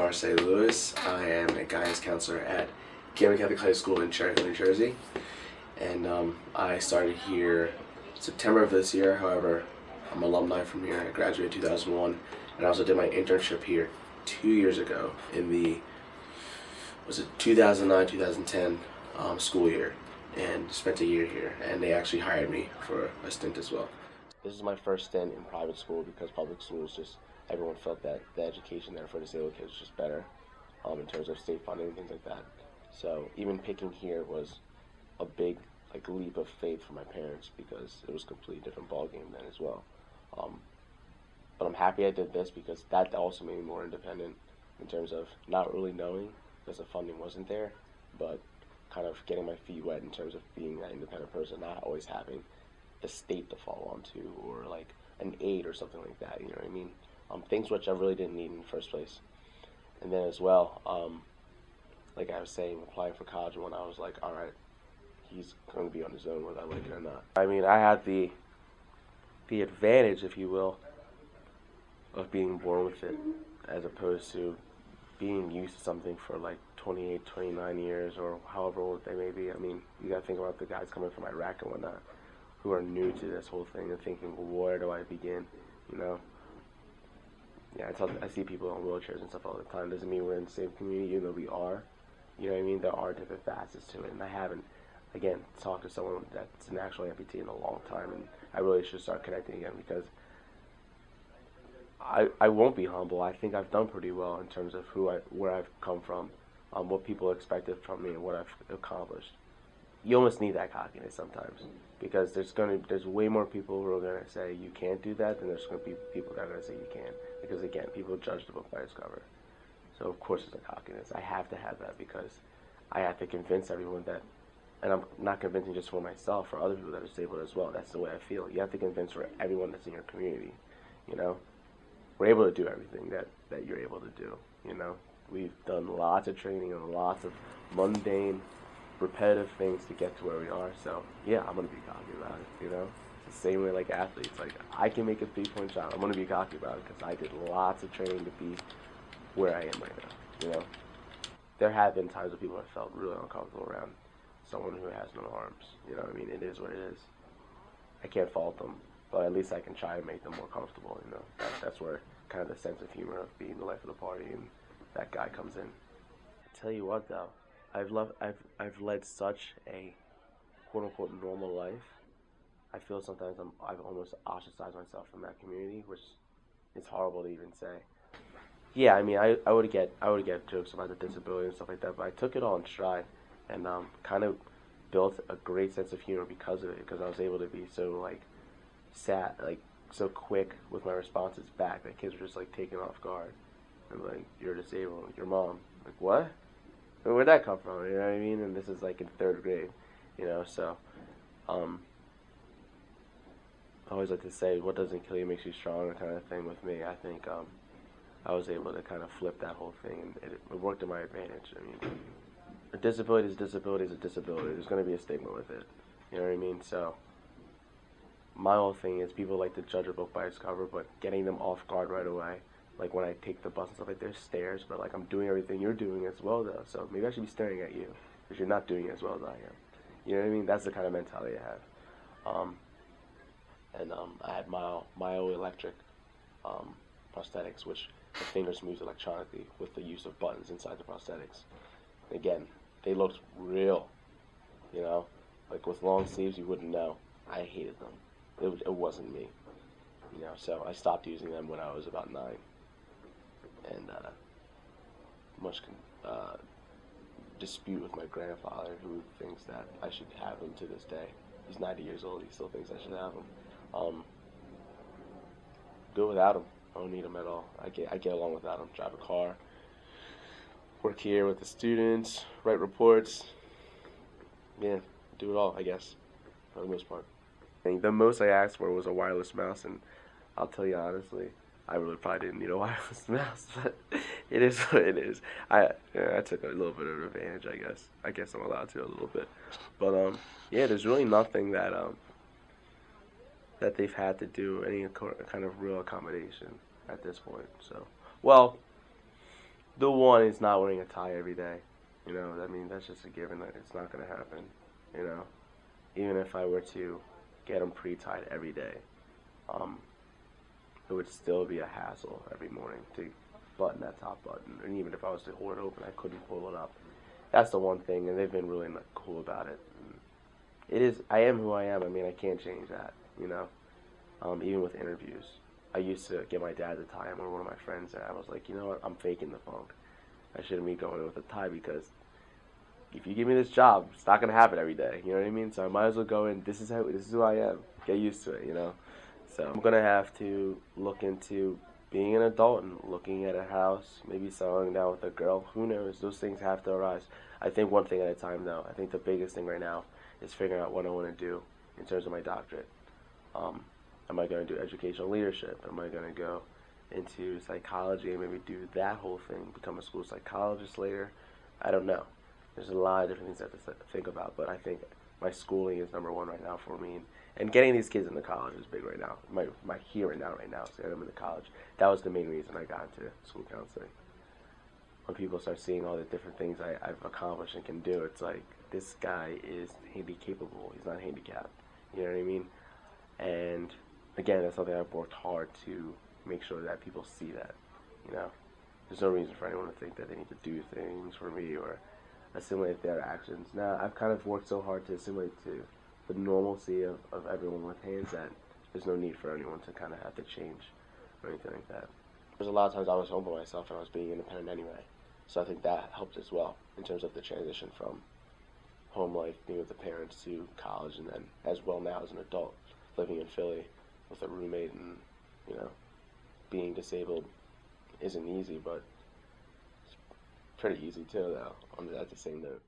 Varsay Lewis. I am a guidance counselor at Camden Catholic High School in Cherry Hill, New Jersey. And I started here September of this year. However, I'm an alumni from here. I graduated 2001, and I also did my internship here 2 years ago in the 2009-2010 school year, and spent a year here. And they actually hired me for a stint as well. This is my first stint in private school because public schools just everyone felt that the education there for disabled kids was just better in terms of state funding and things like that. So even picking here was a big leap of faith for my parents because it was a completely different ballgame then as well. But I'm happy I did this because that also made me more independent in terms of not really knowing because the funding wasn't there, but kind of getting my feet wet in terms of being that independent person, not always having the state to fall onto or like an aid or something like that, you know what I mean? Things which I really didn't need in the first place. And then as well, like I was saying, applying for college when I was like, all right, he's going to be on his own whether I like it or not. I mean, I had the advantage, if you will, of being born with it as opposed to being used to something for like 28, 29 years or however old they may be. I mean, you got to think about the guys coming from Iraq and whatnot who are new to this whole thing and thinking, well, where do I begin, you know? Yeah, I see people in wheelchairs and stuff all the time. Doesn't mean we're in the same community, even though we are. You know what I mean? There are different facets to it, and I haven't, again, talked to someone that's an actual amputee in a long time, and I really should start connecting again because I won't be humble. I think I've done pretty well in terms of where I've come from, what people expected from me, and what I've accomplished. You almost need that cockiness sometimes because there's way more people who are gonna say you can't do that than there's gonna be people that are gonna say you can. Because again, people judge the book by its cover. So of course it's a cockiness. I have to have that because I have to convince everyone that, and I'm not convincing just for myself, for other people that are disabled as well. That's the way I feel. You have to convince for everyone that's in your community. You know, we're able to do everything that you're able to do. You know, we've done lots of training and lots of mundane, repetitive things to get to where we are. So yeah, I'm gonna be cocky about it. You know. The same way like athletes, like I can make a 3-point shot. I'm going to be cocky about it because I did lots of training to be where I am right now, you know. There have been times where people have felt really uncomfortable around someone who has no arms, you know what I mean? It is what it is. I can't fault them, but at least I can try and make them more comfortable, you know. That's where kind of the sense of humor of being the life of the party and that guy comes in. I tell you what though, I've led such a quote-unquote normal life. I feel sometimes I've almost ostracized myself from that community, which is horrible to even say. Yeah, I mean, I would get jokes about the disability and stuff like that, but I took it all in stride and kind of built a great sense of humor because of it, because I was able to be so so quick with my responses back that kids were just like taken off guard and like, you're disabled, your mom, like what? Where'd that come from? You know what I mean? And this is like in 3rd grade, you know, so I always like to say, what doesn't kill you makes you stronger kind of thing with me. I think I was able to kind of flip that whole thing, and it worked to my advantage. I mean, a disability is a disability is a disability. There's going to be a stigma with it. You know what I mean? So my whole thing is people like to judge a book by its cover, but getting them off guard right away. Like when I take the bus and stuff, like there's stairs, but like I'm doing everything you're doing as well though. So maybe I should be staring at you because you're not doing it as well as I am. You know what I mean? That's the kind of mentality I have. And I had myoelectric prosthetics, which the fingers moved electronically with the use of buttons inside the prosthetics. Again, they looked real, you know, like with long sleeves you wouldn't know. I hated them. It wasn't me, you know. So I stopped using them when I was about 9, and much dispute with my grandfather, who thinks that I should have them to this day. He's 90 years old. He still thinks I should have them. Good without them. I don't need them at all. I get along without them. Drive a car, work here with the students, write reports. Yeah, do it all, I guess, for the most part. And the most I asked for was a wireless mouse, and I'll tell you honestly, I really probably didn't need a wireless mouse, but it is what it is. I took a little bit of advantage, I guess. I guess I'm allowed to a little bit. But yeah, there's really nothing that that they've had to do any kind of real accommodation at this point. So, well, The one is not wearing a tie every day. You know, I mean, that's just a given that it's not going to happen. You know, even if I were to get them pre-tied every day, um, it would still be a hassle every morning to button that top button. And even if I was to hold it open, I couldn't pull it up. That's the one thing, and they've been really cool about it. And it is, I am who I am. I mean, I can't change that, you know. Even with interviews, I used to get my dad to tie him or one of my friends, and I was like, you know what, I'm faking the funk. I shouldn't be going in with a tie because if you give me this job, it's not gonna happen every day. You know what I mean? So I might as well go in. This is who I am. Get used to it, you know. So I'm gonna have to look into being an adult and looking at a house, maybe settling down with a girl. Who knows? Those things have to arise. I think one thing at a time, though. I think the biggest thing right now is figuring out what I want to do in terms of my doctorate. Um, am I going to do educational leadership? Am I going to go into psychology and maybe do that whole thing, become a school psychologist later? I don't know. There's a lot of different things I have to think about, but I think my schooling is number one right now for me. And getting these kids into college is big right now. My here and now right now is getting them into college. That was the main reason I got into school counseling. When people start seeing all the different things I've accomplished and can do, it's like, this guy is capable. He's not handicapped. You know what I mean? And again, that's something I've worked hard to make sure that people see that. You know, there's no reason for anyone to think that they need to do things for me or assimilate their actions. Now, I've kind of worked so hard to assimilate to the normalcy of everyone with hands that there's no need for anyone to kind of have to change or anything like that. There's a lot of times I was home by myself and I was being independent anyway. So I think that helped as well in terms of the transition from home life, being with the parents, to college, and then as well now as an adult, living in Philly with a roommate, and, you know, being disabled isn't easy, but it's pretty easy too, though, at the same note.